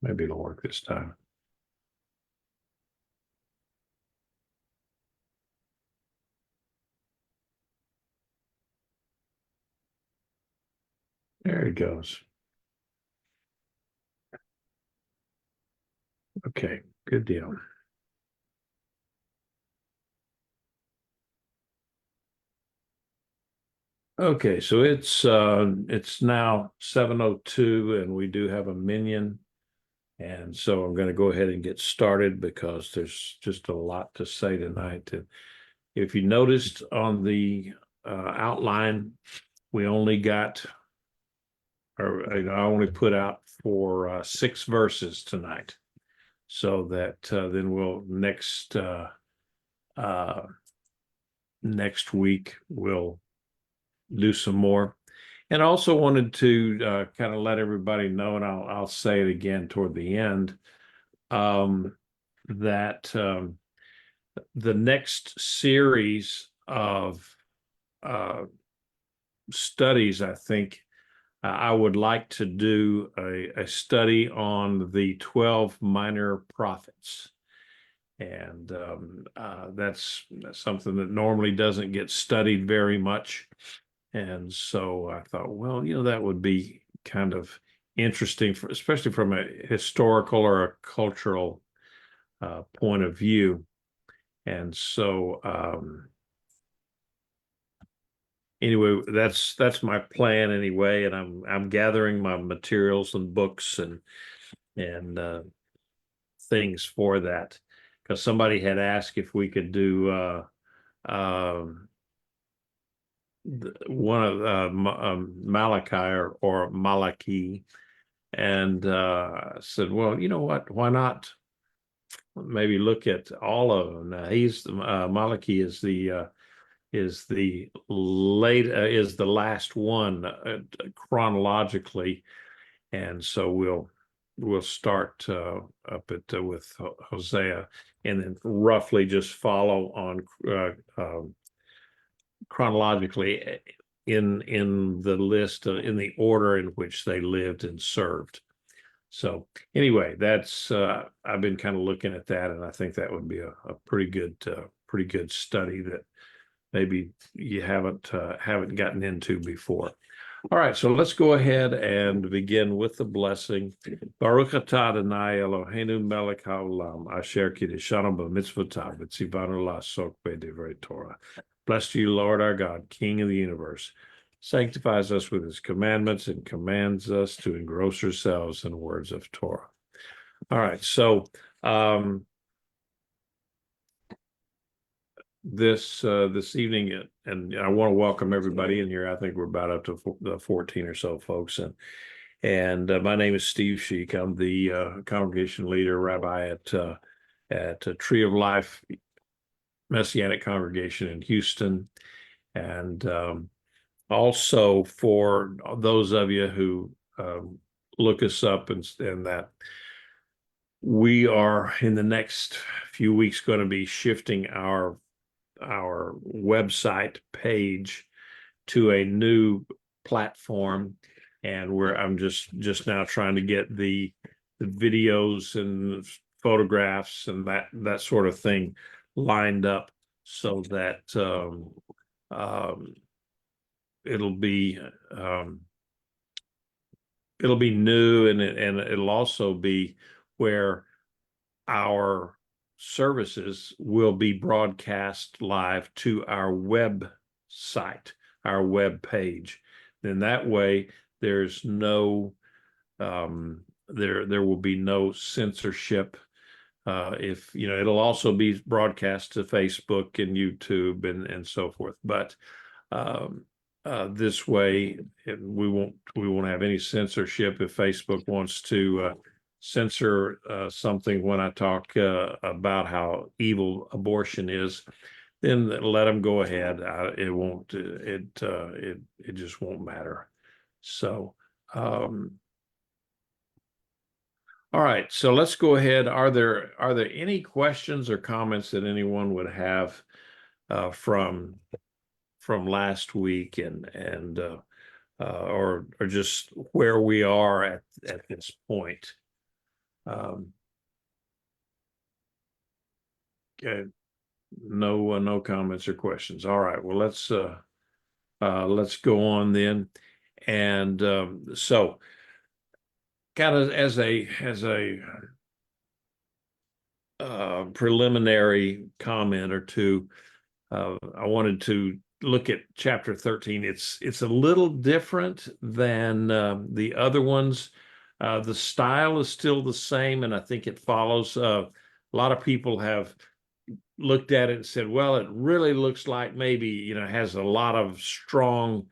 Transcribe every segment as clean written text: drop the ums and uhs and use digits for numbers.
Maybe it'll work this time. There it goes. Okay, good deal. Okay, so it's now 7:02 and we do have a minion. And so I'm going to go ahead and get started because there's just a lot to say tonight. And if you noticed on the outline, we only got, or I only put out for 6 verses tonight. So that then we'll next week we'll do some more. And I also wanted to kind of let everybody know, and I'll say it again toward the end, that the next series of studies, I think I would like to do a study on the 12 minor prophets. And that's something that normally doesn't get studied very much. And so I thought, well, that would be kind of interesting, especially from a historical or a cultural point of view. And so anyway, that's my plan anyway, and I'm gathering my materials and books and things for that, because somebody had asked if we could do one of Malachi or Malachi, and said, well, you know what? Why not? Maybe look at all of them. Now, Malachi is the last one chronologically, and so we'll start up at with Hosea, and then roughly just follow on chronologically in the list in the order in which they lived and served. So anyway, that's I've been kind of looking at that, and I think that would be a pretty good study that maybe you haven't gotten into before. All right, so let's go ahead and begin with the blessing. Baruch atah Adonai Eloheinu melech haolam asher kiddushanu b'mitzvotav v'tzivanu la'asok b'divrei Torah. Blessed are you, Lord our God, King of the universe. Sanctifies us with his commandments and commands us to engross ourselves in words of Torah. All right, so this evening, and I want to welcome everybody in here. I think we're about up to 14 or so folks, and my name is Steve Sheik. I'm the congregation leader, rabbi at Tree of Life Messianic Congregation in Houston, and also for those of you who look us up and that we are in the next few weeks going to be shifting our website page to a new platform, and I'm just now trying to get the videos and photographs and that sort of thing lined up so that it'll be new, and it'll also be where our services will be broadcast live to our website, our web page. Then that way there's no there will be no censorship. If it'll also be broadcast to Facebook and YouTube and so forth, but this way we won't have any censorship. If Facebook wants to censor something when I talk about how evil abortion is, then let them go ahead. It won't. It just won't matter. So, all right. So let's go ahead. Are there any questions or comments that anyone would have from last week and or just where we are at this point? Okay, no comments or questions. All right, well, let's go on then. And so kind of as a preliminary comment or two, I wanted to look at chapter 13. It's a little different than the other ones. The style is still the same, and I think it follows. A lot of people have looked at it and said, well, it really looks like maybe, has a lot of strong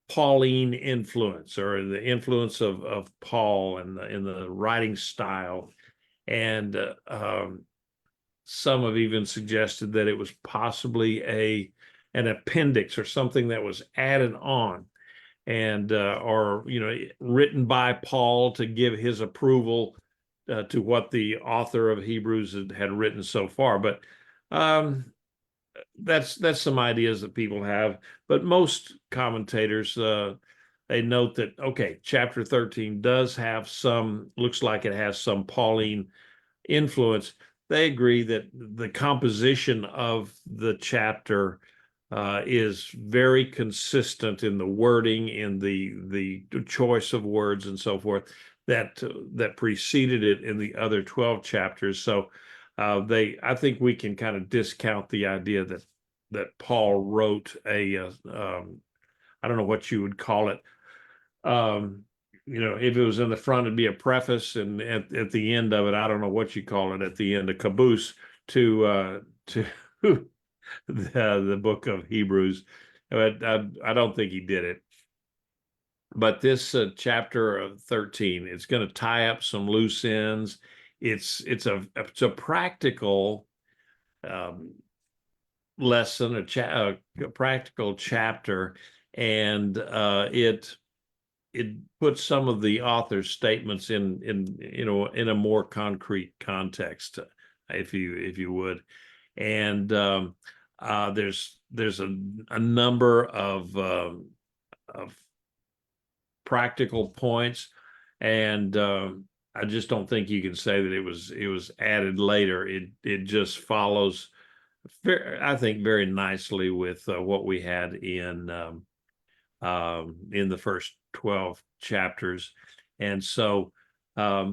Pauline influence, or the influence of Paul and in the writing style. And some have even suggested that it was possibly an appendix or something that was added on, and or written by Paul to give his approval to what the author of Hebrews had written so far. But that's some ideas that people have. But most commentators they note that, okay, chapter 13 does have looks like it has some Pauline influence. They agree that the composition of the chapter is very consistent in the wording, in the choice of words and so forth that preceded it in the other 12 chapters. So I think we can kind of discount the idea that Paul wrote I don't know what you would call it. If it was in the front, it'd be a preface, and at the end of it, I don't know what you call it at the end, a caboose to the book of Hebrews. But I don't think he did it. But this chapter of 13, it's going to tie up some loose ends. It's a practical lesson, a practical chapter, and it puts some of the author's statements in a more concrete context, if you would. And there's a number of practical points, and I just don't think you can say that it was added later. It just follows, I think, very nicely with what we had in the first 12 chapters. And so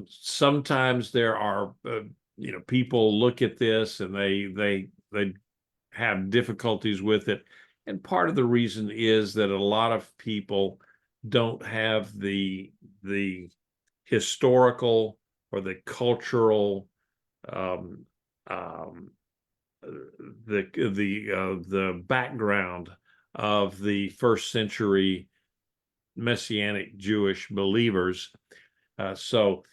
sometimes there are people look at this and they have difficulties with it, and part of the reason is that a lot of people don't have the historical or the cultural the background of the first century Messianic Jewish believers. So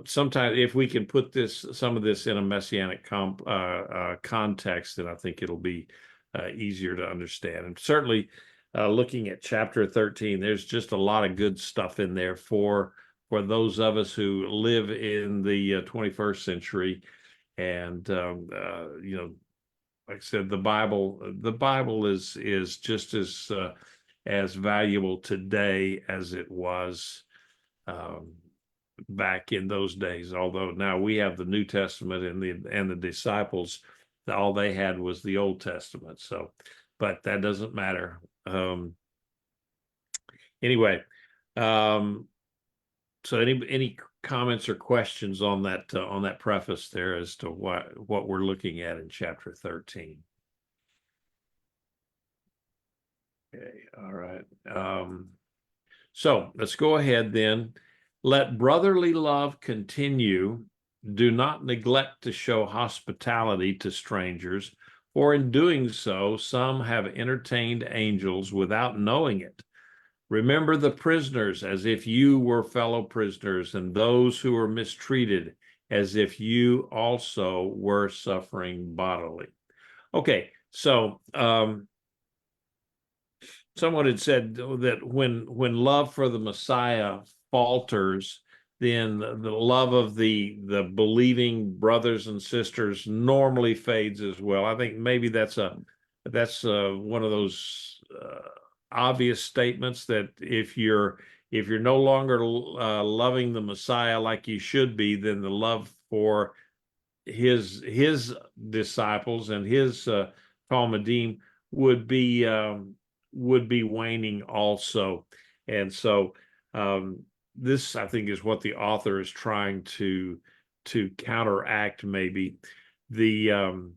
sometimes if we can put some of this in a Messianic context, then I think it'll be easier to understand. And certainly looking at chapter 13, there's just a lot of good stuff in there for those of us who live in the 21st century. And like I said, the Bible is just as valuable today as it was back in those days. Although now we have the New Testament, and the disciples, all they had was the Old Testament. So, but that doesn't matter. Anyway, so any comments or questions on that preface there as to what we're looking at in chapter 13? Okay, all right. So let's go ahead then. Let brotherly love continue. Do not neglect to show hospitality to strangers, for in doing so, some have entertained angels without knowing it. Remember the prisoners as if you were fellow prisoners, and those who were mistreated as if you also were suffering bodily. Okay, so someone had said that when love for the Messiah falters, then the love of the believing brothers and sisters normally fades as well. I think maybe that's one of those obvious statements that if you're if you're no longer loving the Messiah like you should be, then the love for his disciples and his Talmudim would be waning also. And so this, I think, is what the author is trying to counteract. Maybe the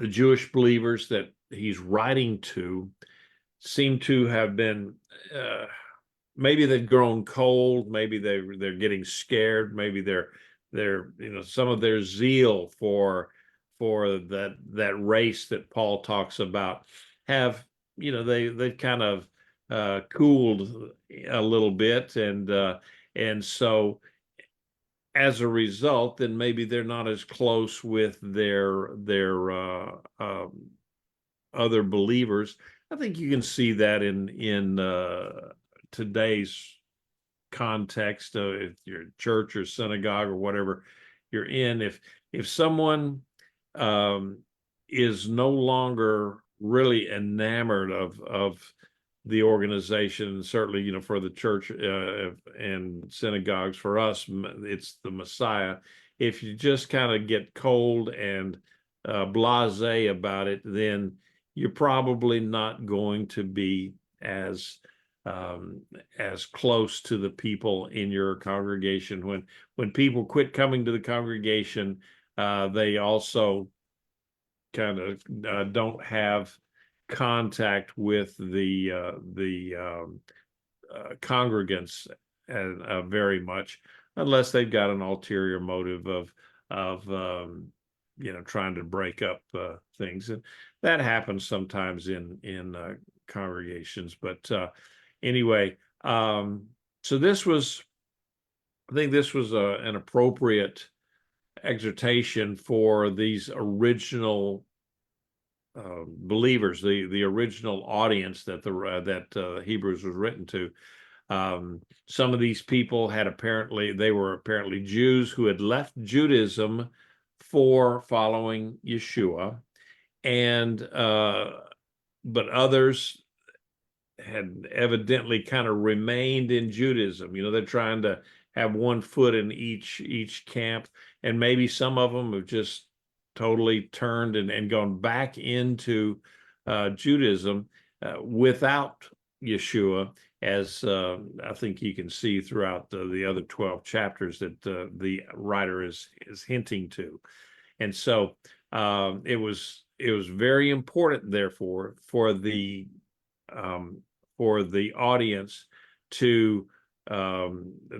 Jewish believers that he's writing to seem to have been maybe they've grown cold, maybe they're getting scared, maybe they're some of their zeal for that race that Paul talks about have they've kind of cooled a little bit, and so as a result, then maybe they're not as close with their other believers. I think you can see that in today's context, if you're church or synagogue or whatever you're in. If someone is no longer really enamored of the organization, certainly for the church and synagogues, for us it's the Messiah. If you just kind of get cold and blasé about it, then you're probably not going to be as close to the people in your congregation. When people quit coming to the congregation, they also kind of don't have contact with the congregants very much, unless they've got an ulterior motive of trying to break up things, and that happens sometimes in congregations. But anyway, so I think this was an appropriate exhortation for these original believers, the original audience that Hebrews was written to. Some of these people were apparently Jews who had left Judaism for following Yeshua, and but others had evidently kind of remained in Judaism. They're trying to have one foot in each camp, and maybe some of them have just totally turned and gone back into Judaism without Yeshua, as I think you can see throughout the other 12 chapters that the writer is hinting to. And so it was very important, therefore, for the audience to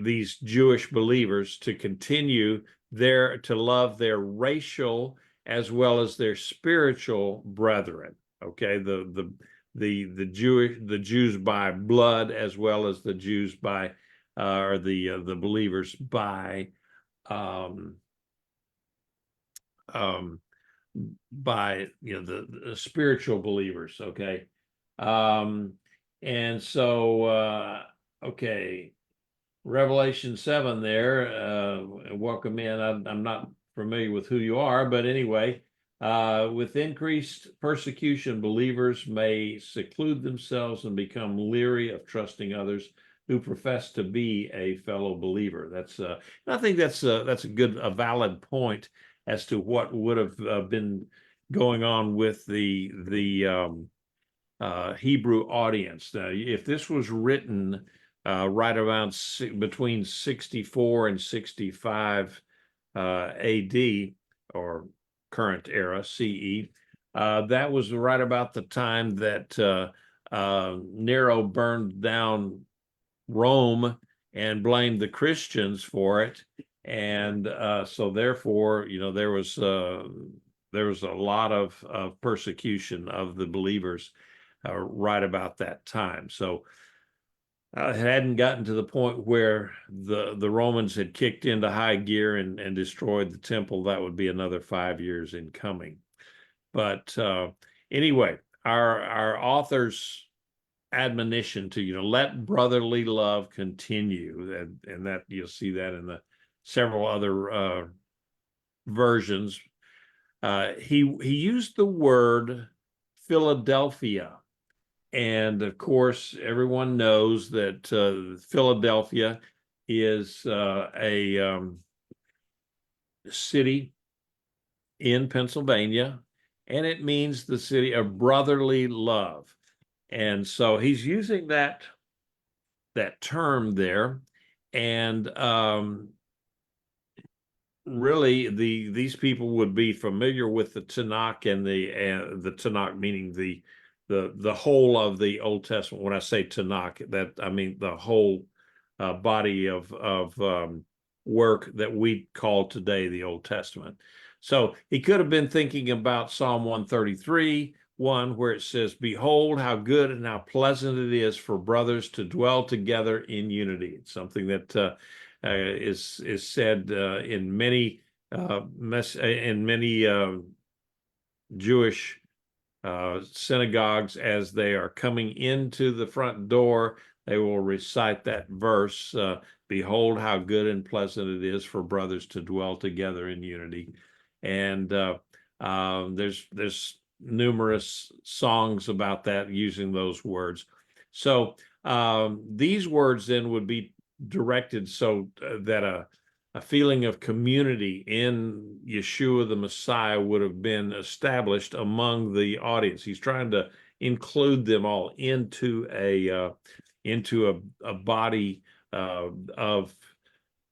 these Jewish believers to continue to love their racial as well as their spiritual brethren. Okay, the Jews by blood as well as the Jews by or the believers by the spiritual believers. Okay. And so okay, Revelation 7 there, welcome in. I'm not familiar with who you are, but anyway, with increased persecution, believers may seclude themselves and become leery of trusting others who profess to be a fellow believer. I think that's a valid point as to what would have been going on with the Hebrew audience. Now, if this was written right around between 64 and 65 AD, or current era, CE, that was right about the time that Nero burned down Rome and blamed the Christians for it. And so therefore, there was a lot of persecution of the believers right about that time. So it hadn't gotten to the point where the Romans had kicked into high gear and destroyed the temple. That would be another 5 years in coming. But anyway, our author's admonition to let brotherly love continue, and that you'll see that in the several other versions. He used the word Philadelphia And of course, everyone knows that Philadelphia is a city in Pennsylvania, and it means the city of brotherly love. And so he's using that term there, and really these people would be familiar with the Tanakh, and the Tanakh meaning the whole of the Old Testament. When I say Tanakh, that I mean the whole body of work that we call today the Old Testament. So he could have been thinking about Psalm 133, 1, where it says, "Behold, how good and how pleasant it is for brothers to dwell together in unity." It's something that is said in many Jewish synagogues. As they are coming into the front door, they will recite that verse, "Behold, how good and pleasant it is for brothers to dwell together in unity." And there's numerous songs about that using those words. So these words then would be directed so that a feeling of community in Yeshua the Messiah would have been established among the audience. He's trying to include them all into a body of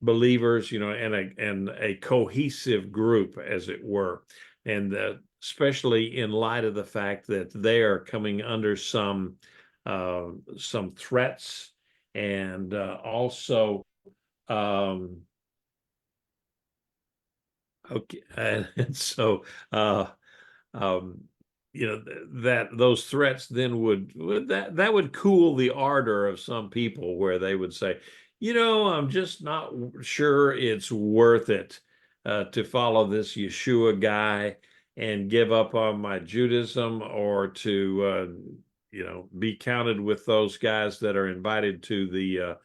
believers, and a cohesive group, as it were, and especially in light of the fact that they are coming under some threats, and also okay, and so um, that those threats then would would cool the ardor of some people, where they would say, I'm just not sure it's worth it to follow this Yeshua guy and give up on my Judaism, or to be counted with those guys that are invited to the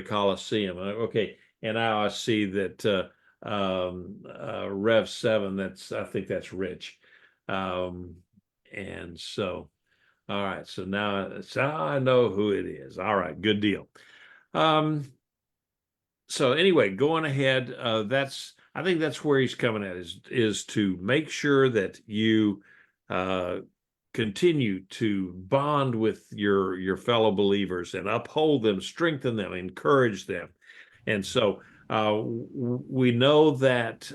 Colosseum. Okay, and now I see that Rev 7. I think that's Rich. And so, all right. So now I know who it is. All right. Good deal. So anyway, going ahead, I think that's where he's coming at, is to make sure that you continue to bond with your fellow believers and uphold them, strengthen them, encourage them. And so we know that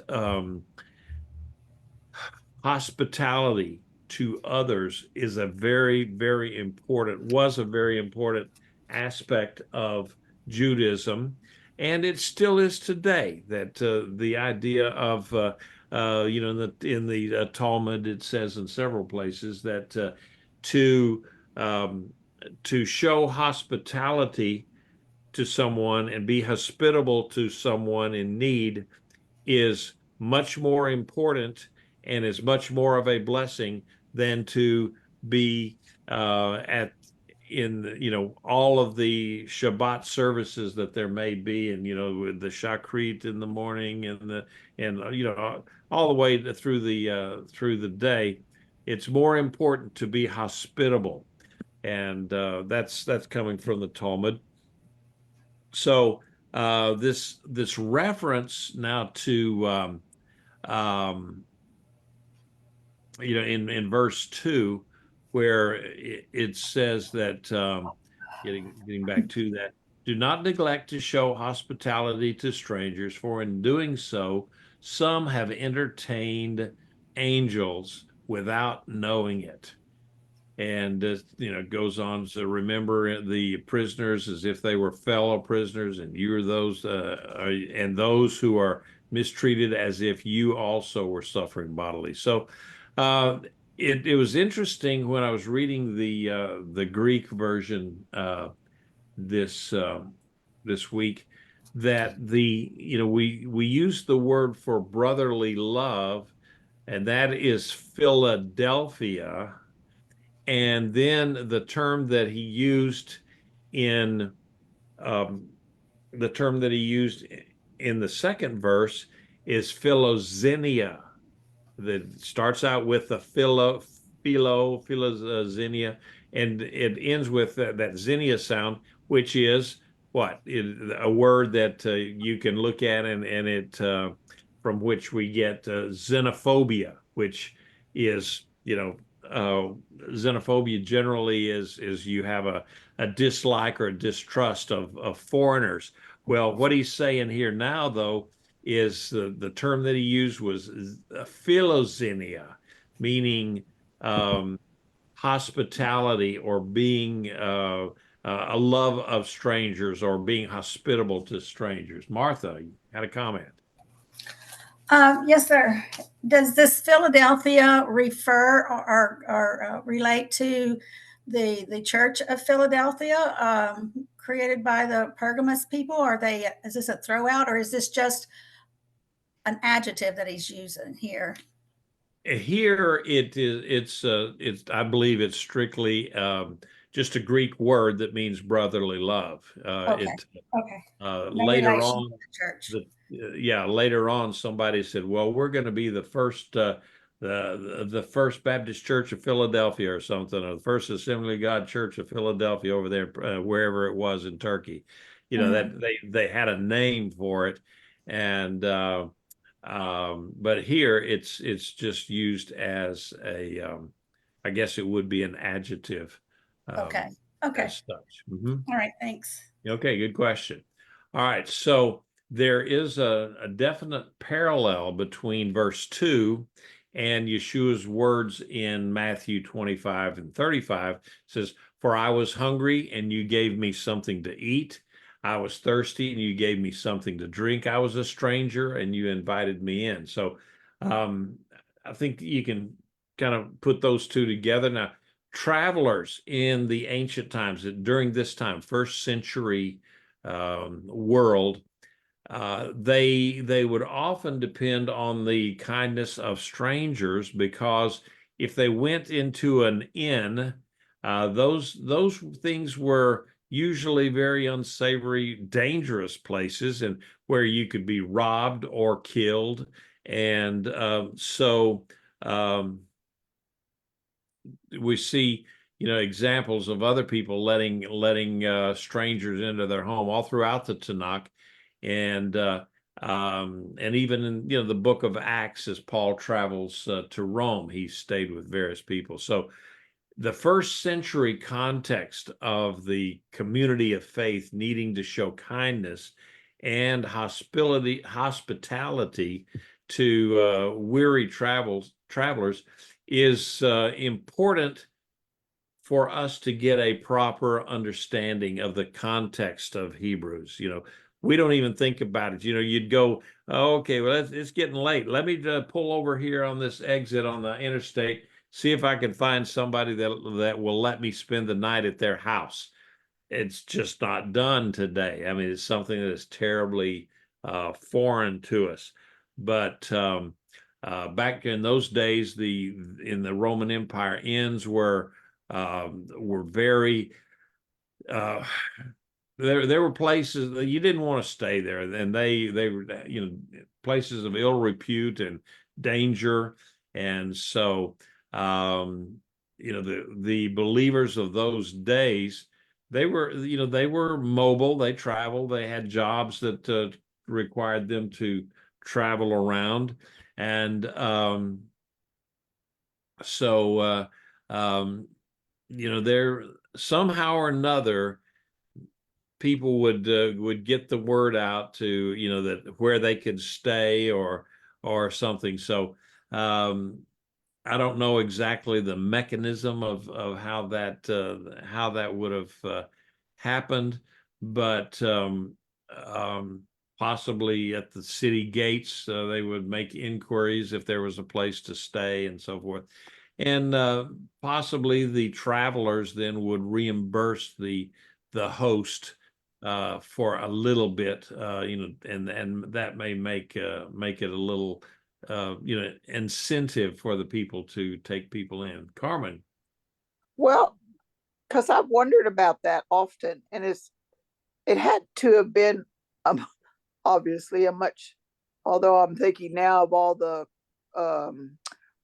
hospitality to others is a very, very was a very important aspect of Judaism, and it still is today. That the idea of in the Talmud, it says in several places that to to show hospitality to someone and be hospitable to someone in need is much more important and is much more of a blessing than to be at in all of the Shabbat services that there may be, and with the shachrit in the morning, and all the way through the day. It's more important to be hospitable, and that's coming from the Talmud. So this reference now to in verse 2, where it says that getting back to that, "Do not neglect to show hospitality to strangers, for in doing so, some have entertained angels without knowing it." And goes on to, "Remember the prisoners as if they were fellow prisoners, and you are those and those who are mistreated as if you also were suffering bodily." So it was interesting when I was reading the Greek version this week, that we use the word for brotherly love, and that is Philadelphia. And then the term that he used in the term that he used in the second verse is philoxenia, that starts out with the philoxenia, and it ends with that xenia sound, which is a word that you can look at, and it from which we get xenophobia, which is, xenophobia generally is you have a dislike or a distrust of foreigners. Well, what he's saying here now, though, is the term that he used was philoxenia, meaning hospitality, or being a love of strangers, or being hospitable to strangers. Martha, you had a comment. Yes, sir. Does this Philadelphia refer or relate to the Church of Philadelphia, created by the Pergamus people? Is this a throwout, or is this just an adjective that he's using here? Here it's I believe it's strictly just a Greek word that means brotherly love. Okay. Okay. No Later relation on, to the church. later on, somebody said, "Well, we're going to be the first the First Baptist Church of Philadelphia, or something, or the First Assembly of God Church of Philadelphia over there, wherever it was in Turkey." That they had a name for it, and but here it's just used as I guess it would be an adjective. Okay. As such. All right. Thanks. Okay, good question. All right, so there is a definite parallel between verse 2 and Yeshua's words in Matthew 25 and 35. It says, "For I was hungry, and you gave me something to eat. I was thirsty, and you gave me something to drink. I was a stranger, and you invited me in." So I think you can kind of put those two together. Now, travelers in the ancient times, during this time, first century world, they would often depend on the kindness of strangers, because if they went into an inn, those things were usually very unsavory, dangerous places, and where you could be robbed or killed. And so we see, examples of other people letting strangers into their home all throughout the Tanakh, and even in the book of Acts, as Paul travels to Rome, he stayed with various people. So the first century context of the community of faith needing to show kindness and hospitality to weary travelers is important for us to get a proper understanding of the context of Hebrews. We don't even think about it. You'd go, "Oh, okay, well, it's getting late. Let me pull over here on this exit on the interstate, see if I can find somebody that will let me spend the night at their house." It's just not done today. I mean, it's something that is terribly foreign to us. But back in those days, in the Roman Empire, inns were very there were places that you didn't want to stay there, and they were places of ill repute and danger. And so the believers of those days, they were mobile, they traveled, they had jobs that required them to travel around. And so there, somehow or another, people would get the word out to that where they could stay or something. So I don't know exactly the mechanism of how that would have happened, but possibly at the city gates, they would make inquiries if there was a place to stay and so forth. And possibly the travelers then would reimburse the host for a little bit, and that may make it a little incentive for the people to take people in. Carmen. Well, because I've wondered about that often, and it had to have been obviously although I'm thinking now of all the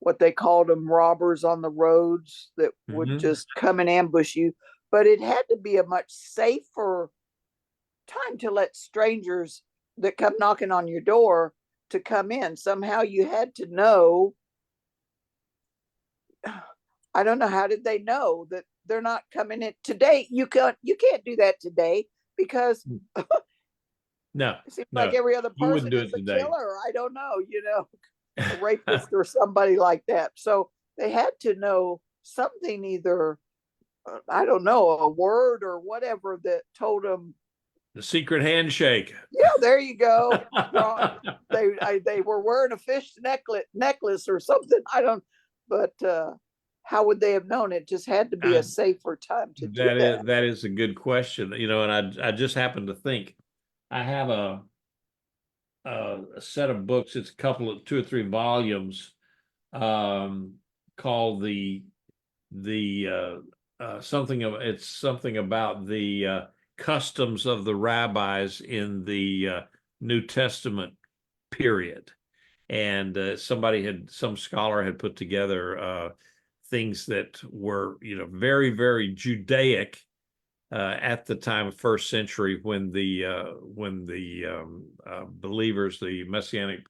what they called them, robbers on the roads that would Mhm. just come and ambush you. But it had to be a much safer time to let strangers that come knocking on your door to come in. Somehow you had to know. I don't know, how did they know that they're not coming in today? You can't do that today because No, it seems like no, every other you wouldn't person do is it a today. killer. I don't know, a rapist or somebody like that. So they had to know something, either I don't know, a word or whatever that told them. The secret handshake. Yeah, there you go. They were wearing a fish necklace or something. I don't. But how would they have known? It just had to be a I, safer time to do that is that. that is a good question, and I just happened to think I have a set of books. It's a couple of 2 or 3 volumes, um, called the something about the customs of the rabbis in the New Testament period. And some scholar had put together things that were, very, very Judaic at the time of first century, when the believers, the Messianic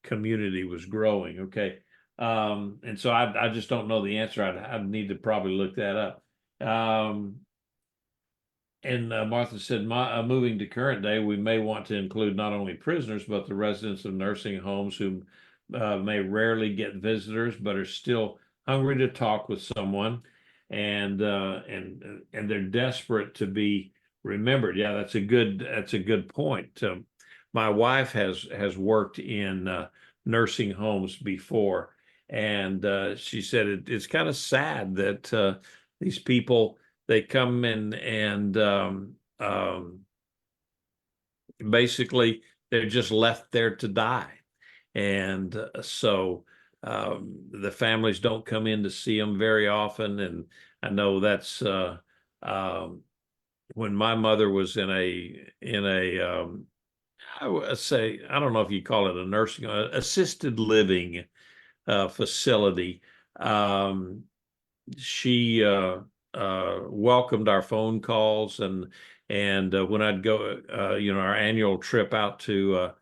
community, was growing. Okay. And so I just don't know the answer. I'd need to probably look that up. And Martha said, moving to current day, we may want to include not only prisoners, but the residents of nursing homes who may rarely get visitors, but are still hungry to talk with someone, and they're desperate to be remembered. Yeah, that's a good point. My wife has worked in nursing homes before, and she said it's kind of sad that these people, they come in and basically they're just left there to die. And so the families don't come in to see them very often. And I know that's when my mother was in a I would say, I don't know if you call it a nursing, assisted living facility. Um, she welcomed our phone calls, and when I'd go, our annual trip out to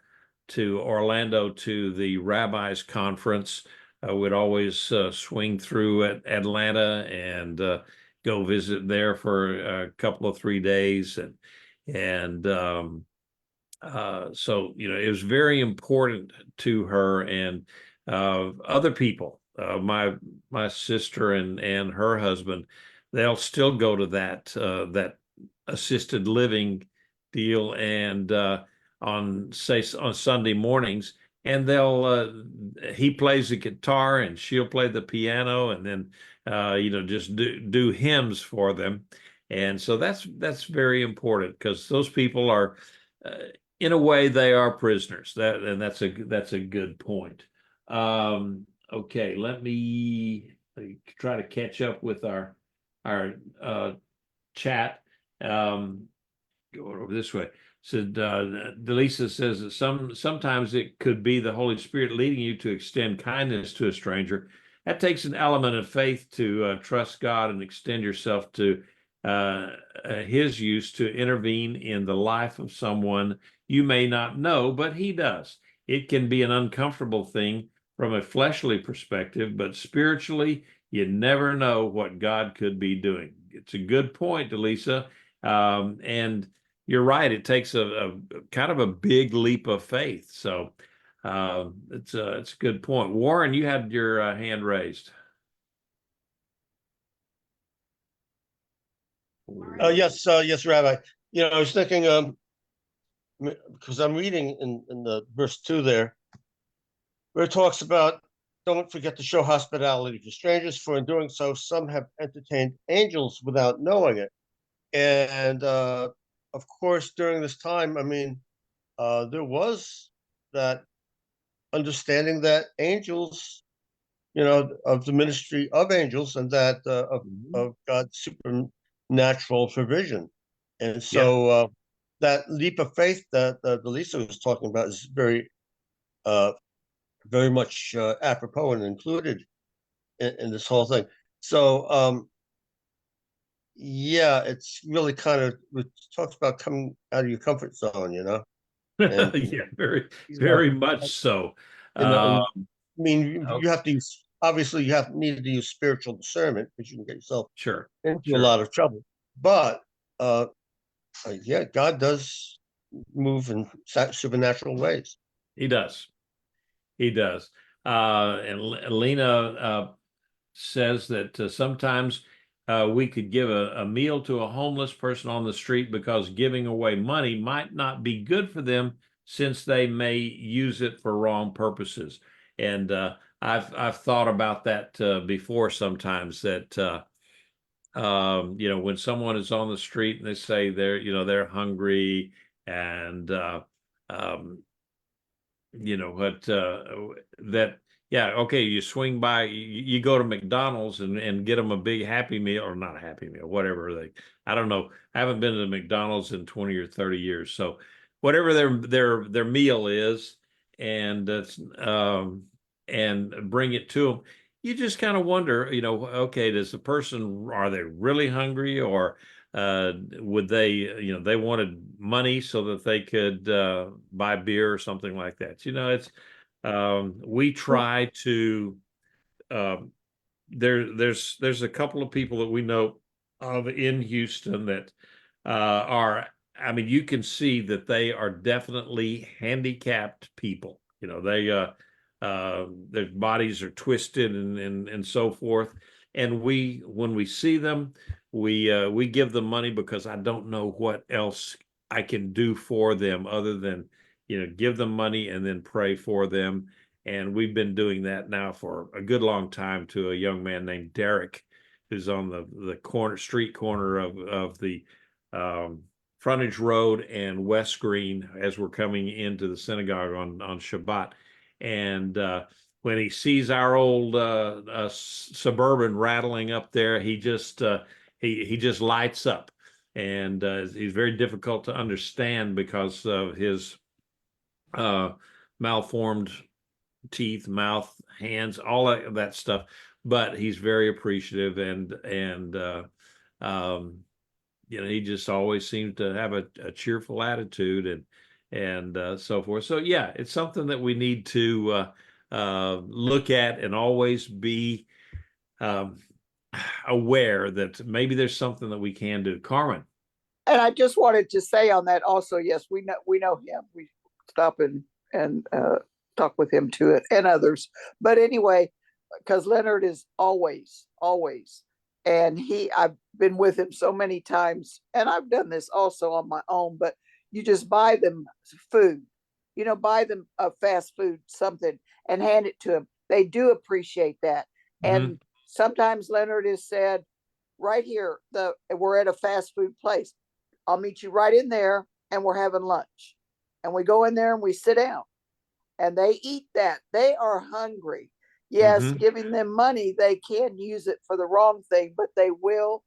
Orlando to the rabbis conference, we'd always swing through at Atlanta and go visit there for a couple of 3 days, and so, it was very important to her, and other people, my sister and her husband, they'll still go to that assisted living deal, and on Sunday mornings, and he plays the guitar and she'll play the piano, and then just do hymns for them. And so that's very important, because those people are, uh, in a way, they are prisoners. That's a good point. Okay, let me try to catch up with our chat. Going over this way. Said Delisa says that sometimes it could be the Holy Spirit leading you to extend kindness to a stranger. That takes an element of faith to trust God and extend yourself to His use to intervene in the life of someone you may not know, but He does. It can be an uncomfortable thing from a fleshly perspective, but spiritually, you never know what God could be doing. It's a good point, Delisa. And you're right. It takes a kind of a big leap of faith. So it's a good point. Warren, you had your hand raised. Yes, Rabbi. I was thinking, because I'm reading in the verse 2 there, where it talks about, don't forget to show hospitality to strangers, for in doing so, some have entertained angels without knowing it. And of course, during this time, there was that understanding that angels, of the ministry of angels, and that of God's supernatural provision. And so that leap of faith that Lisa was talking about is very very much apropos and included in this whole thing. So yeah, it's really kind of, it talks about coming out of your comfort zone, you know, and Yeah, very, you very much so. know, Uh, I mean, oh, you have to use, obviously you need to use spiritual discernment because you can get yourself sure, into a sure. lot of trouble. But yeah, God does move in supernatural ways. He does. He does. And Lena says that sometimes we could give a meal to a homeless person on the street because giving away money might not be good for them since they may use it for wrong purposes. And I've thought about that before sometimes that when someone is on the street and they say they're hungry and um, what that yeah, okay, you swing by, you go to McDonald's and get them a big Happy Meal, or not a Happy Meal, whatever I don't know, I haven't been to McDonald's in 20 or 30 years, so whatever their meal is, and and bring it to them. You just kind of wonder, okay, are they really hungry, or would they wanted money so that they could buy beer or something like that. It's we try to there's a couple of people that we know of in Houston that are, I mean, you can see that they are definitely handicapped people. Their bodies are twisted and so forth. And when we see them, we give them money because I don't know what else I can do for them other than, give them money and then pray for them. And we've been doing that now for a good long time to a young man named Derek, who's on the street corner of the frontage road and West Green as we're coming into the synagogue on Shabbat. And when he sees our old Suburban rattling up there, he just lights up, and he's very difficult to understand because of his malformed teeth, mouth, hands, all of that stuff. But he's very appreciative, and he just always seems to have a cheerful attitude and so forth. So yeah, it's something that we need to look at and always be um, aware that maybe there's something that we can do. Carmen. And I just wanted to say on that also, yes, we know him. We stop and talk with him too, and others. But anyway, because Leonard is always, and I've been with him so many times, and I've done this also on my own, but you just buy them food, buy them a fast food, something, and hand it to them. They do appreciate that. Mm-hmm. And sometimes Leonard has said, right here, we're at a fast food place. I'll meet you right in there, and we're having lunch. And we go in there and we sit down, and they eat that. They are hungry. Yes, Mm-hmm. giving them money, they can use it for the wrong thing, but they will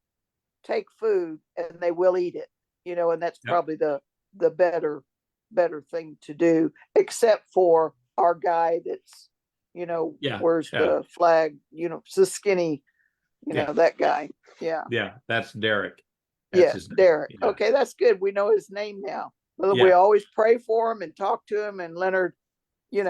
take food and they will eat it, and that's probably the better thing to do, except for our guy that's, where's the flag, the skinny, that guy. Yeah, that's Derek. Yes, Derek. Yeah. Okay, that's good. We know his name now. We always pray for him and talk to him, and Leonard, we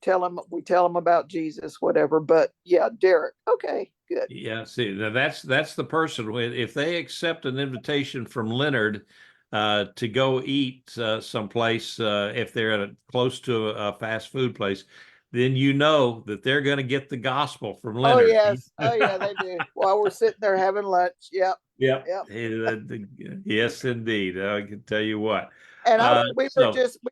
tell him about Jesus, whatever. But yeah, Derek. Okay, good. Yeah, see, now that's the person. If they accept an invitation from Leonard to go eat someplace, if they're close to a fast food place, then that they're going to get the gospel from Leonard. Oh yes, oh yeah, they do. While we're sitting there having lunch. Yep. Yep. Yes, indeed. I can tell you what. And we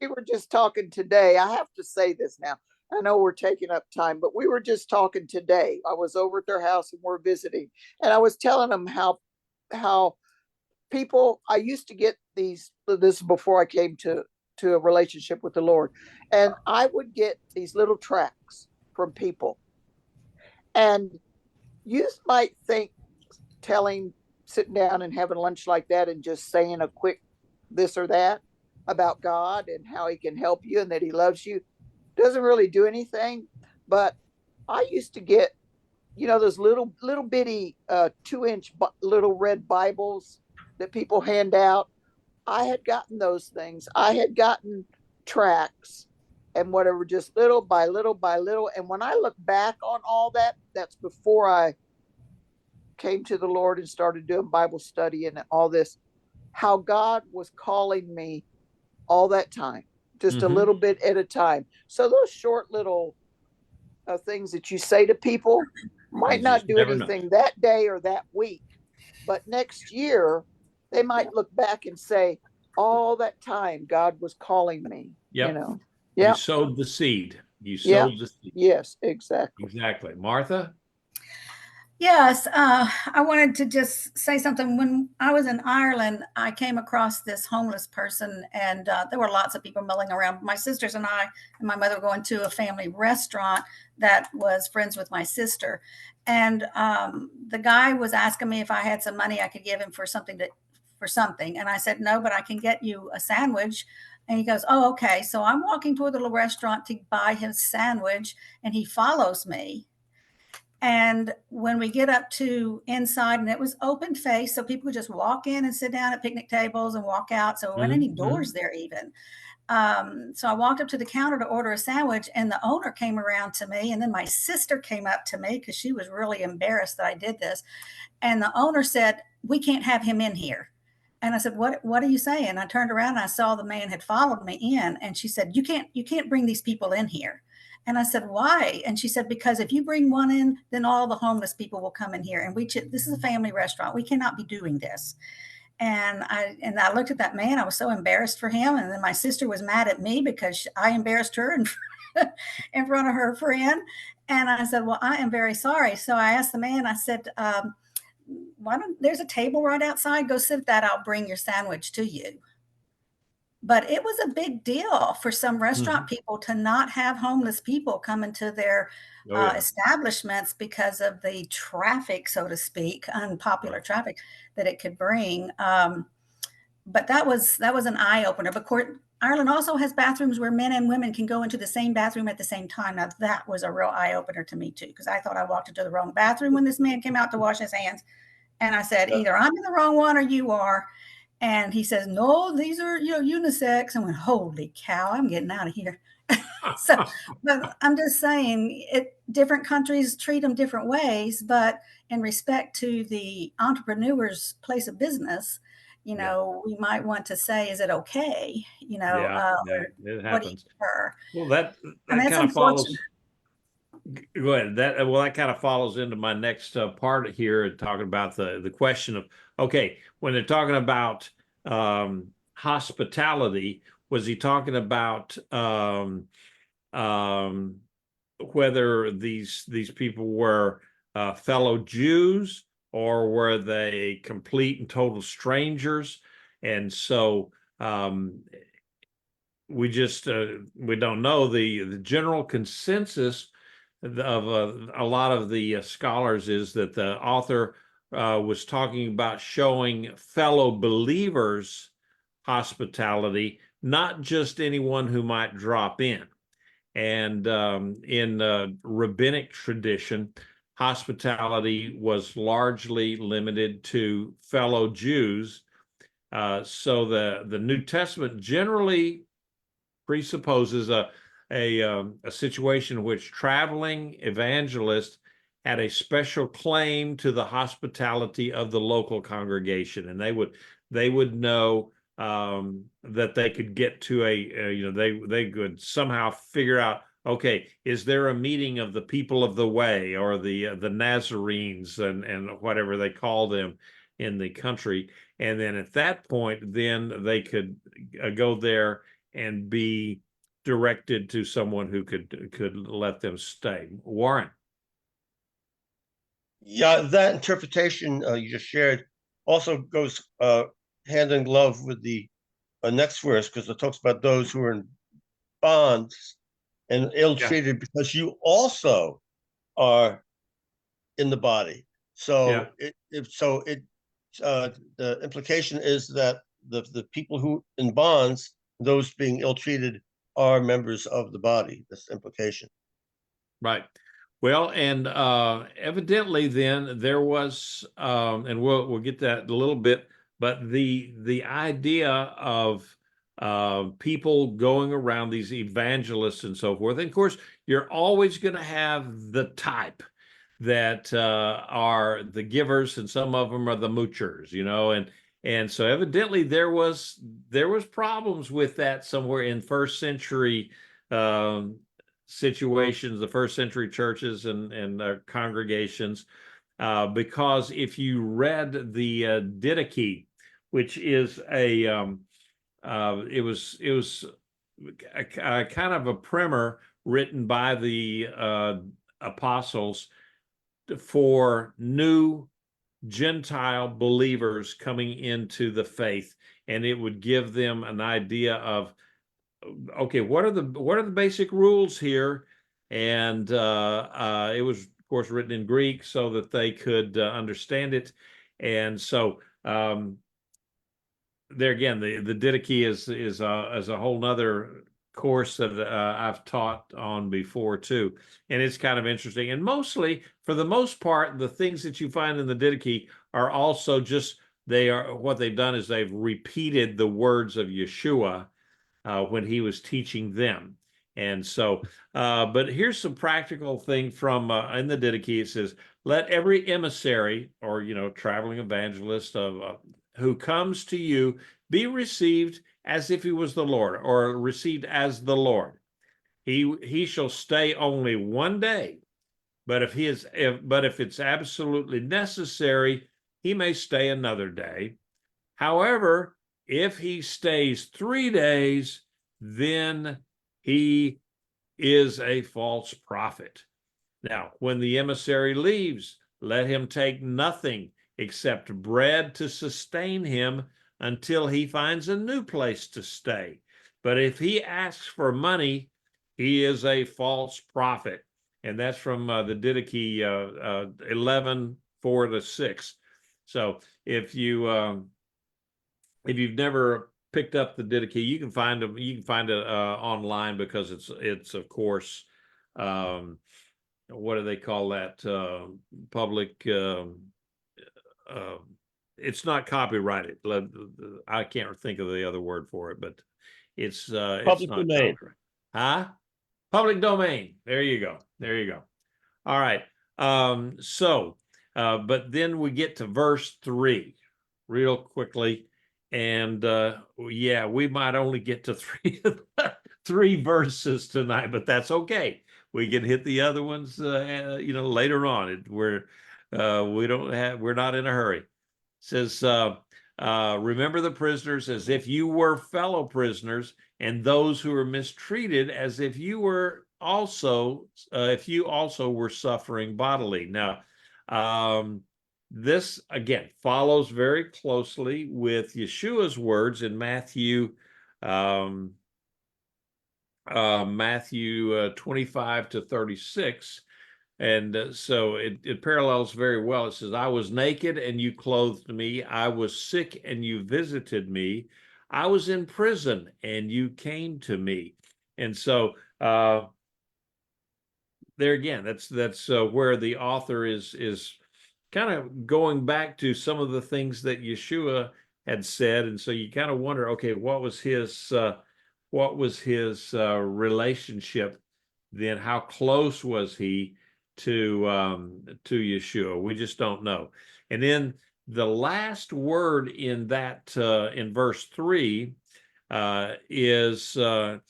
were just talking today. I have to say this now. I know we're taking up time, but we were just talking today. I was over at their house and we're visiting, and I was telling them how people. I used to get these. This is before I came to a relationship with the Lord, and I would get these little tracts from people, and you might think sitting down and having lunch like that and just saying a quick this or that about God and how he can help you and that he loves you. doesn't really do anything. But I used to get, those little bitty 2-inch little red Bibles that people hand out. I had gotten those things. I had gotten tracts and whatever, just little by little by little. And when I look back on all that, that's before I came to the Lord and started doing Bible study and all this, how God was calling me all that time, just a little bit at a time. So those short little things that you say to people might You not just do never know. anything that day or that week, but next year they might look back and say, all that time God was calling me, Yep. You Yeah. sowed the seed. You Yeah. sowed the seed. Yes, exactly. Exactly. Martha? Yes, I wanted to just say something. When I was in Ireland, I came across this homeless person, and there were lots of people milling around. My sisters and I and my mother were going to a family restaurant that was friends with my sister, and the guy was asking me if I had some money I could give him for something and I said no, but I can get you a sandwich. And he goes, oh, okay. So I'm walking toward the little restaurant to buy his sandwich, and he follows me. And when we get up to inside, and it was open face, so people could just walk in and sit down at picnic tables and walk out. So there weren't any doors there even. So I walked up to the counter to order a sandwich, and the owner came around to me. And then my sister came up to me because she was really embarrassed that I did this. And the owner said, we can't have him in here. And I said, what are you saying? I turned around and I saw the man had followed me in. And she said, you can't bring these people in here. And I said, why? And she said, because if you bring one in, then all the homeless people will come in here. And this is a family restaurant. We cannot be doing this. And I looked at that man. I was so embarrassed for him. And then my sister was mad at me because I embarrassed her in front of her friend. And I said, well, I am very sorry. So I asked the man, I said, there's a table right outside. Go sit at that. I'll bring your sandwich to you. But it was a big deal for some restaurant people to not have homeless people come into their establishments because of the traffic, so to speak, unpopular traffic that it could bring. But that was an eye opener. But Ireland also has bathrooms where men and women can go into the same bathroom at the same time. Now that was a real eye opener to me too, because I thought I walked into the wrong bathroom when this man came out to wash his hands. And I said, either I'm in the wrong one or you are. And he says, no, these are, unisex. I went, holy cow, I'm getting out of here. So, but I'm just saying different countries treat them different ways, but in respect to the entrepreneur's place of business, we might want to say, is it okay? It What do you happens. prefer? Well, that And that's kind of follows. unfortunate. Go ahead. That kind of follows into my next part here, talking about the question of, okay, when they're talking about hospitality, was he talking about whether these people were fellow Jews, or were they complete and total strangers? And so we don't know. The general consensus of a lot of the scholars is that the author was talking about showing fellow believers hospitality, not just anyone who might drop in. And in rabbinic tradition, hospitality was largely limited to fellow Jews. So the New Testament generally presupposes a situation in which traveling evangelists had a special claim to the hospitality of the local congregation, and they would know that they could get to they could somehow figure out, okay, is there a meeting of the people of the way, or the Nazarenes and whatever they call them in the country, and then at that point, then they could go there and be directed to someone who could let them stay. Warren. Yeah, that interpretation you just shared also goes hand in glove with the next verse, because it talks about those who are in bonds and ill-treated because you also are in the body. So the implication is that the people who in bonds, those being ill-treated, are members of the body. That's the implication. Right. Well, and evidently then there was, and we'll get that in a little bit, but the idea of people going around, these evangelists and so forth. And of course, you're always going to have the type that are the givers, and some of them are the moochers, and so evidently there was problems with that somewhere in first century situations, the first century churches and congregations, because if you read the Didache, which is it was a kind of a primer written by the apostles for new Gentile believers coming into the faith, and it would give them an idea of, okay, what are the basic rules here? And it was, of course, written in Greek so that they could understand it. And so there again, the Didache is a whole nother course that I've taught on before too, and it's kind of interesting. And mostly, for the most part, the things that you find in the Didache are also just what they've done is they've repeated the words of Yeshua when he was teaching them. And so, but here's some practical thing from in the Didache. It says, "Let every emissary, or traveling evangelist who comes to you be received as if he was the Lord, or received as the Lord. He shall stay only one day, but if it's absolutely necessary, he may stay another day. However, if he stays 3 days, then he is a false prophet. Now, when the emissary leaves, let him take nothing except bread to sustain him until he finds a new place to stay. But if he asks for money, he is a false prophet." And that's from the Didache 11:4-6. So if you've never picked up the Didache, you can find them. You can find it online, because it's of course, what do they call that? Public. It's not copyrighted. I can't think of the other word for it, but it's Public not domain. copyrighted. Huh? Public domain. There you go. There you go. All right. But then we get to verse 3 real quickly. And we might only get to three verses tonight, but that's okay. We can hit the other ones, later on. We're not in a hurry. It says, "Remember the prisoners as if you were fellow prisoners, and those who were mistreated as if you also were suffering bodily." Now, this again follows very closely with Yeshua's words in Matthew 25-36. And so it parallels very well. It says, "I was naked and you clothed me. I was sick and you visited me. I was in prison and you came to me." And so there again, that's where the author is kind of going back to some of the things that Yeshua had said. And so you kind of wonder, okay, what was his relationship then? How close was he to Yeshua? We just don't know. And then the last word in that in verse 3 is the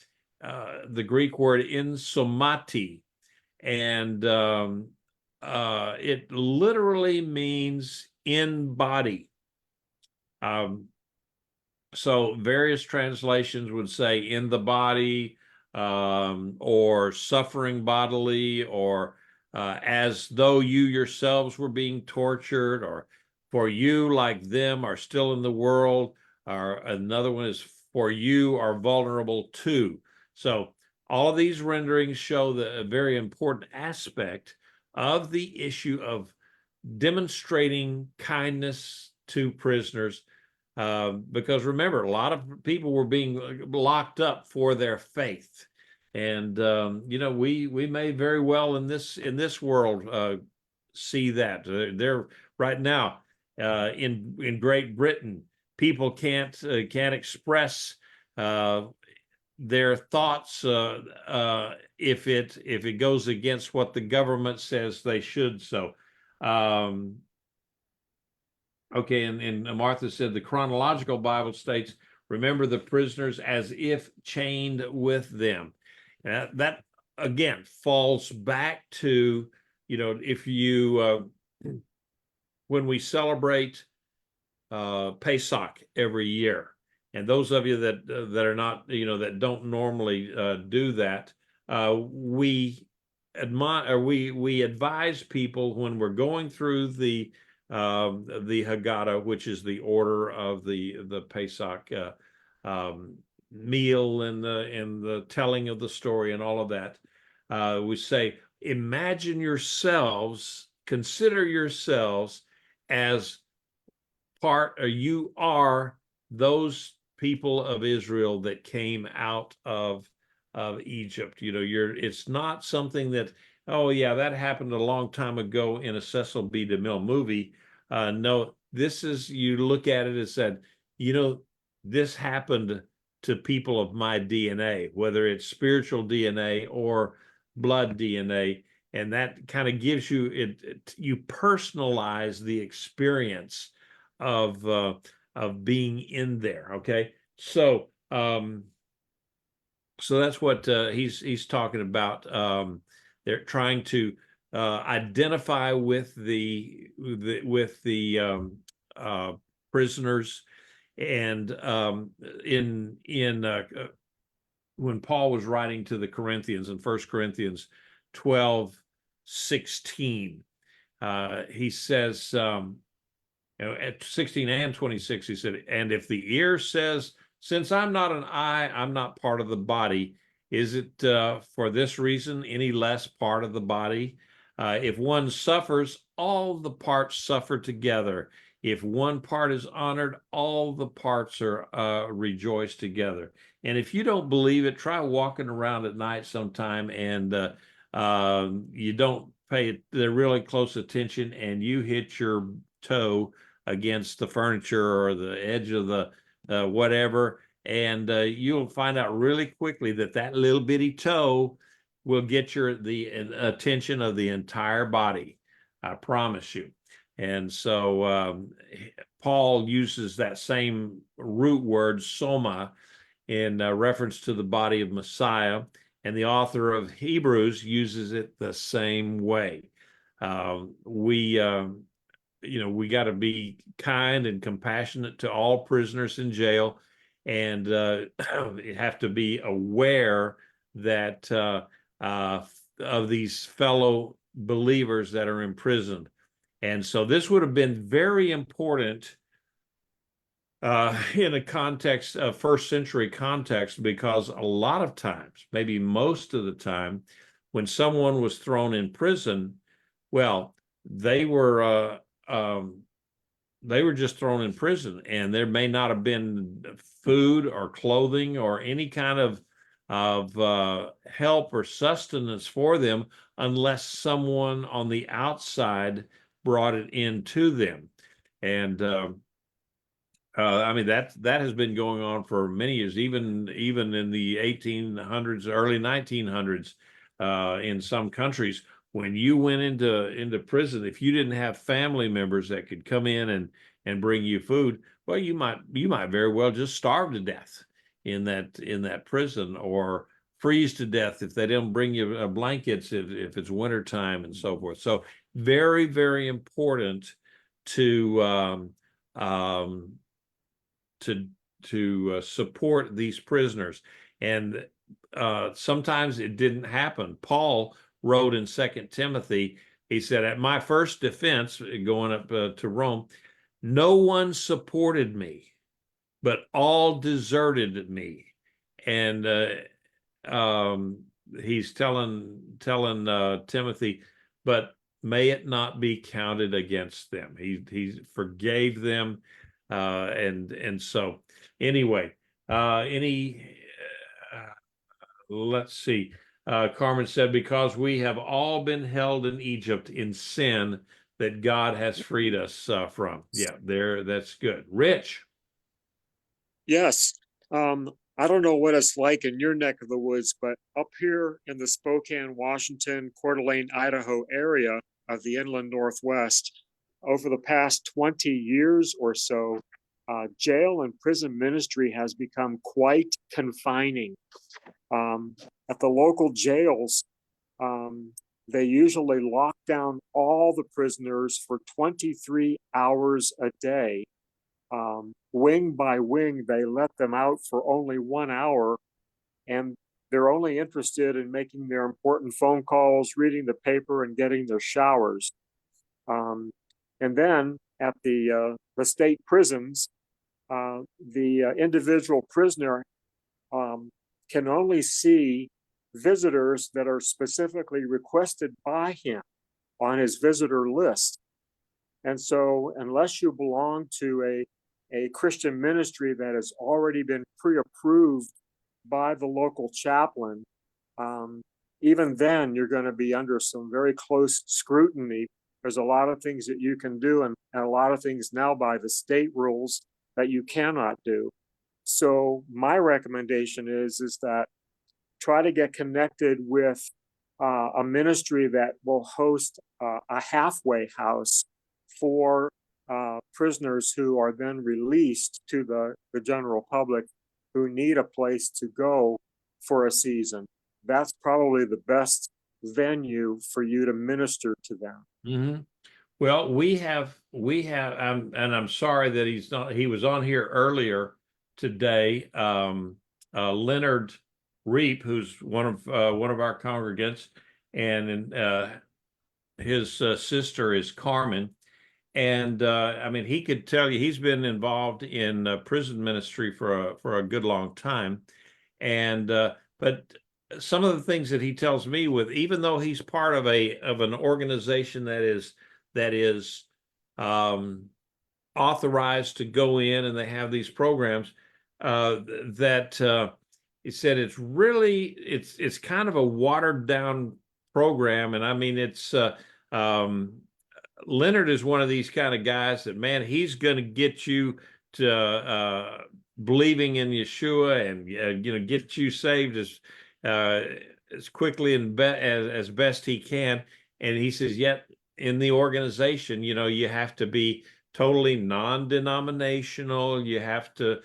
Greek word insomati, and it literally means in body. So various translations would say in the body, or suffering bodily, or as though you yourselves were being tortured, or for you like them are still in the world, or another one is for you are vulnerable too. So all of these renderings show a very important aspect of the issue of demonstrating kindness to prisoners, because remember, a lot of people were being locked up for their faith. And we may very well in this world see that. They're right now in Great Britain, people can't express their thoughts if it goes against what the government says they should. So okay, and Martha said the chronological Bible states, remember the prisoners as if chained with them. That again falls back to, if you when we celebrate Pesach every year, and those of you that are not, that don't normally do that, we advise people when we're going through the Haggadah, which is the order of the Pesach meal and the telling of the story and all of that. We say, consider yourselves as you are those people of Israel that came out of Egypt. It's not something that, oh yeah, that happened a long time ago in a Cecil B. DeMille movie. No, this is, you look at it and said, this happened to people of my DNA, whether it's spiritual DNA or blood DNA. And that kind of gives you you personalize the experience of being in there. Okay, so that's what he's talking about. They're trying to identify with the prisoners, and when Paul was writing to the Corinthians in 1 Corinthians 12:16, he says, at 16 and 26, he said, and if the ear says, since I'm not an eye, I'm not part of the body, is it for this reason any less part of the body? If one suffers, all the parts suffer together. If one part is honored, all the parts are rejoice together. And if you don't believe it, try walking around at night sometime and you don't pay the really close attention and you hit your toe against the furniture or the edge of the whatever, and you'll find out really quickly that little bitty toe will get the attention of the entire body. I promise you. And so Paul uses that same root word, soma, in reference to the body of Messiah, and the author of Hebrews uses it the same way. We got to be kind and compassionate to all prisoners in jail, and have to be aware that of these fellow believers that are imprisoned. And so this would have been very important in a context, a first century context, because a lot of times, maybe most of the time, when someone was thrown in prison, well, they were just thrown in prison, and there may not have been food or clothing or any kind of help or sustenance for them unless someone on the outside brought it into them. And I mean, that has been going on for many years, even in the 1800s, early 1900s, in some countries. When you went into prison, if you didn't have family members that could come in and bring you food, well, you might very well just starve to death in that prison, or freeze to death if they don't bring you blankets if it's wintertime and so forth. So very, very important to support these prisoners. And sometimes it didn't happen. Paul wrote in 2 Timothy, he said, at my first defense, going up to Rome, no one supported me, but all deserted me. And he's telling Timothy, but may it not be counted against them. He forgave them. And so anyway, let's see. Carmen said, because we have all been held in Egypt in sin that God has freed us from. Yeah, that's good. Rich. Yes. I don't know what it's like in your neck of the woods, but up here in the Spokane, Washington, Coeur d'Alene, Idaho area of the inland Northwest, over the past 20 years or so, jail and prison ministry has become quite confining. At the local jails, they usually lock down all the prisoners for 23 hours a day. Wing by wing, they let them out for only 1 hour, and they're only interested in making their important phone calls, reading the paper, and getting their showers. And then at the state prisons, the individual prisoner can only see visitors that are specifically requested by him on his visitor list. And so unless you belong to a Christian ministry that has already been pre-approved by the local chaplain, even then you're going to be under some very close scrutiny. There's a lot of things that you can do, and a lot of things now by the state rules that you cannot do. So my recommendation is that try to get connected with a ministry that will host a halfway house for prisoners who are then released to the general public who need a place to go for a season. That's probably the best venue for you to minister to them. Mm-hmm. Well, we have, and I'm sorry that he was on here earlier today. Leonard Reap, who's one of our congregants, and his sister is Carmen. And I mean, he could tell you he's been involved in prison ministry for a good long time. And but some of the things that he tells me, with even though he's part of an organization that is authorized to go in and they have these programs, he said it's kind of a watered down program. And I mean, it's Leonard is one of these kind of guys that, man, he's going to get you to believing in Yeshua and get you saved as quickly and as best he can. And he says, yet in the organization, you have to be totally non-denominational. You have to,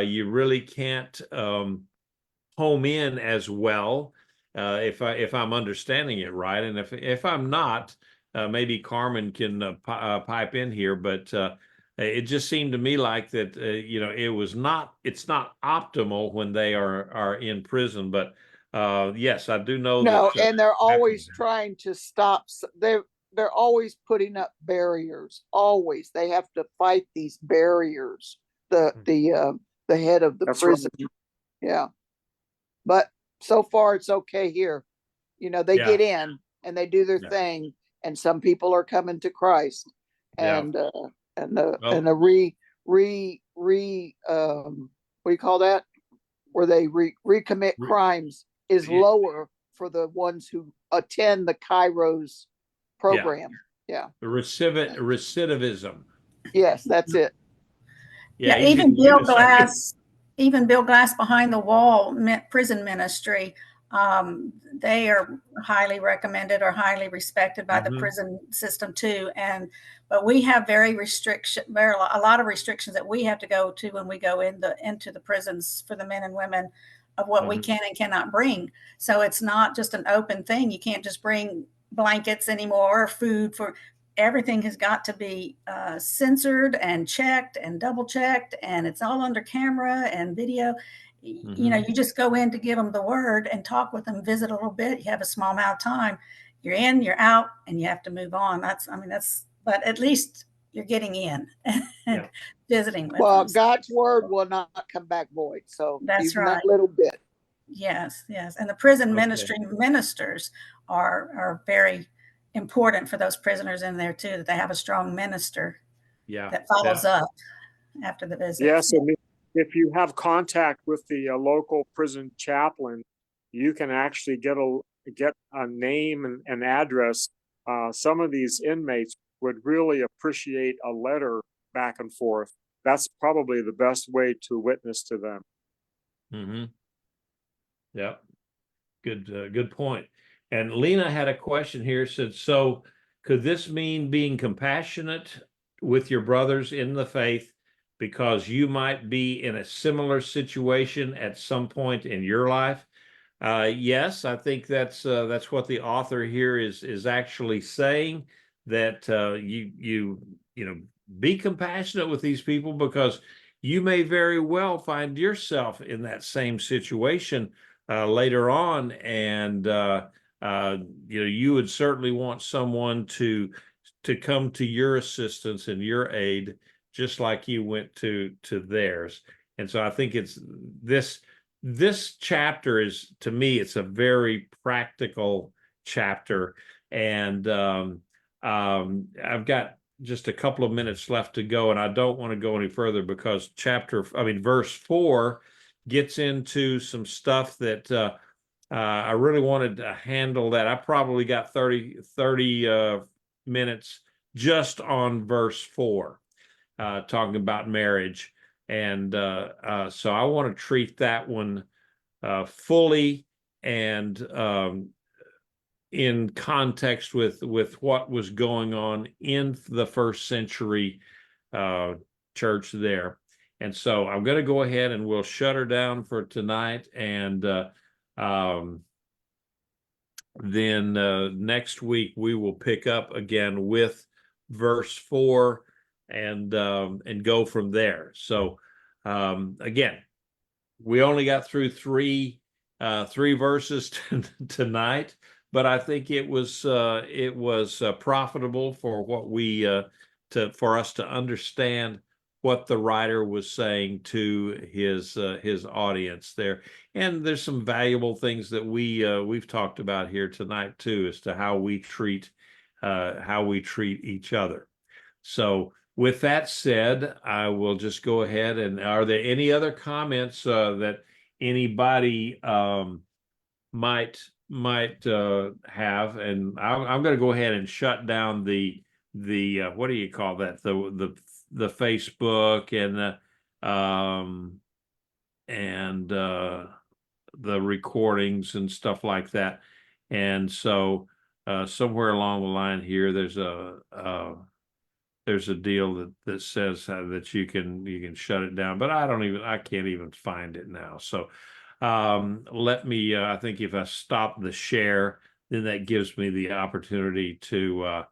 you really can't home in as well, if I'm understanding it right. And if I'm not, maybe Carmen can pipe in here, but it just seemed to me like that, it's not optimal when they are in prison, but yes, I do know No, that. and they're always trying to stop. They're always putting up barriers. Always, they have to fight these barriers. The head of the That's prison, right. yeah. But so far, it's okay here. They get in and they do their thing, and some people are coming to Christ, and what do you call that? Where they recommit crimes is lower for the ones who attend the Kairos program. Yeah. The recidivism. Yes, that's it. Yeah, even Bill Glass behind the wall prison ministry. They are highly recommended or highly respected by the prison system too. But we have a lot of restrictions that we have to go to when we go into the prisons for the men and women of what we can and cannot bring. So it's not just an open thing. You can't just bring blankets anymore or food. Everything has got to be censored and checked and double checked, and it's all under camera and video. You just go in to give them the word and talk with them, visit a little bit. You have a small amount of time. You're in, you're out, and you have to move on. But at least you're getting in and visiting with them. Well, God's word will not come back void. So that's even right. that little bit. Yes. And the prison ministry ministers are very important for those prisoners in there too, that they have a strong minister that follows up. after the visit. Yes, and if you have contact with the local prison chaplain, you can actually get a name and address. Some of these inmates would really appreciate a letter back and forth. That's probably the best way to witness to them. Mm-hmm. Yep. Good point. And Lena had a question here, said, so could this mean being compassionate with your brothers in the faith because you might be in a similar situation at some point in your life? Yes, I think that's what the author here is actually saying, that you know, be compassionate with these people because you may very well find yourself in that same situation later on, and you know, you would certainly want someone to come to your assistance and your aid, just like you went to theirs. And so I think it's this chapter is, to me, it's a very practical chapter, and I've got just a couple of minutes left to go, and I don't want to go any further because verse 4 gets into some stuff that I really wanted to handle. That I probably got 30 minutes just on verse 4, talking about marriage. And so I want to treat that one fully and in context with what was going on in the first century church there. And so I'm going to go ahead and we'll shut her down for tonight. And then next week we will pick up again with verse 4 and go from there. So again, we only got through three verses tonight, but I think it was profitable for what for us to understand what the writer was saying to his audience there. And there's some valuable things that we've talked about here tonight too, as to how we treat each other. So with that said, I will just go ahead, and are there any other comments that anybody might have? And I'm going to go ahead and shut down the what do you call that, the Facebook and the recordings and stuff like that. And so somewhere along the line here, there's a deal that says that you can shut it down, but I can't even find it now. So let me, I think if I stop the share, then that gives me the opportunity to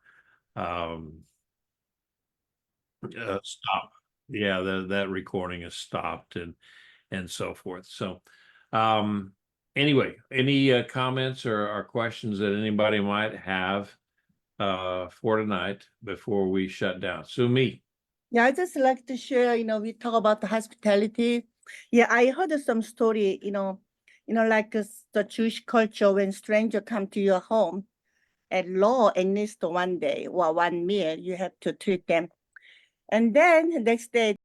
stop. Yeah, that recording is stopped and so forth. So anyway, any comments or questions that anybody might have for tonight before we shut down? Sumi. Yeah, I just like to share, we talk about the hospitality. Yeah, I heard some story, like the Jewish culture, when stranger come to your home, at law, at least one day or one meal, you have to treat them. And then the next day,